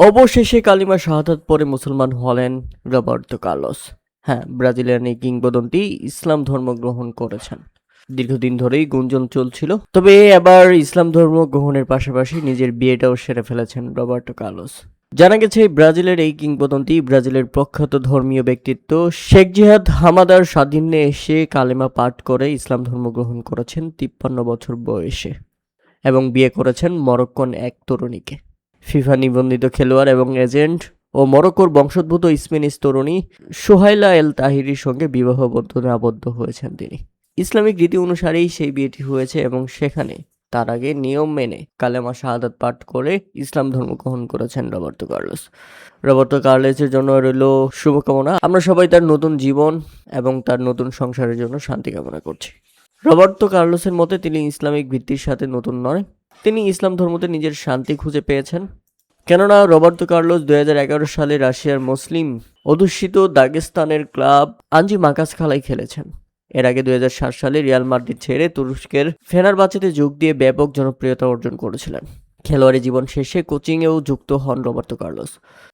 অবশেষে কালিমা শাহাদাত পরে মুসলমান হলেন রবার্তো কার্লোস। হ্যাঁ, ব্রাজিলিয়ান এই কিংবদন্তি ইসলাম ধর্ম গ্রহণ করেছেন। দীর্ঘদিন ধরেই গুঞ্জন চলছিল, তবে এবার ইসলাম ধর্ম গ্রহণের পাশাপাশি নিজের বিয়েটাও সেরে ফেলেছেন রবার্তো কার্লোস। জানা গেছে ব্রাজিলের এই কিংবদন্তি ব্রাজিলের প্রখ্যাত ধর্মীয় ব্যক্তিত্ব শেখ জিহাদ হামাদার সান্নিধ্যে এসে কালেমা পাঠ করে ইসলাম ধর্ম গ্রহণ করেছেন 53 বছর বয়সে এবং বিয়ে করেছেন মরক্কোন এক তরুণীকে। ফিফা নিবন্ধিত খেলোয়াড় এবং এজেন্ট ও মরক্কোর বংশোদ্ভূত স্প্যানিশ তরুণী সোহাইলা এল তাহিরির সঙ্গে বিবাহ বন্ধনে আবদ্ধ হয়েছেন তিনি। ইসলামিক রীতি অনুসারেই সেই বিয়েটি হয়েছে এবং সেখানে তার আগে নিয়ম মেনে কালেমা শাহাদাত পাঠ করে ইসলাম ধর্ম গ্রহণ করেছেন রবার্তো কার্লোস। রবার্তো কার্লোসের জন্য রইল শুভকামনা। আমরা সবাই তার নতুন জীবন এবং তার নতুন সংসারের জন্য শান্তি কামনা করছি। রবার্তো কার্লোসের মতে তিনি ইসলামিক ভিত্তির সাথে নতুন নয়, তিনি ইসলাম ধর্মতে নিজের শান্তি খুঁজে পেয়েছেন। কেননা রবার্তো কার্লোস 2011 সালে রাশিয়ার মুসলিম অধ্যুষিত দাগেস্তানের ক্লাব আঞ্জি মাকাসখালায় খেলেছেন। এর আগে 2007 সালে রিয়াল মাদ্রিদ ছেড়ে তুরস্কের ফেনারবাচেতে যোগ দিয়ে ব্যাপক জনপ্রিয়তা অর্জন করেছিলেন। খেলোয়াড়ি জীবন শেষে কোচিংয়েও যুক্ত হন রবার্তো কার্লোস।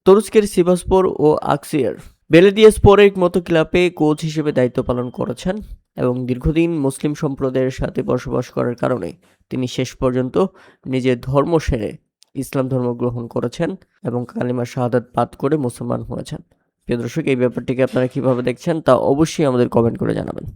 তুরস্কের সিভাসপোর ও আকসিয়ার বেলেদিয়াসপোরের মতো ক্লাবে কোচ হিসেবে দায়িত্ব পালন করেছেন এবং দীর্ঘদিন মুসলিম সম্প্রদায়ের সাথে বসবাস করার কারণে তিনি শেষ পর্যন্ত নিজের ধর্ম সেরে ইসলাম ধর্ম গ্রহণ করেছেন এবং কালিমা শাহাদাত পাঠ করে মুসলমান হয়েছেন। প্রিয় দর্শক, এই ব্যাপারটিকে আপনারা কিভাবে দেখছেন তা অবশ্যই আমাদের কমেন্ট করে জানাবেন।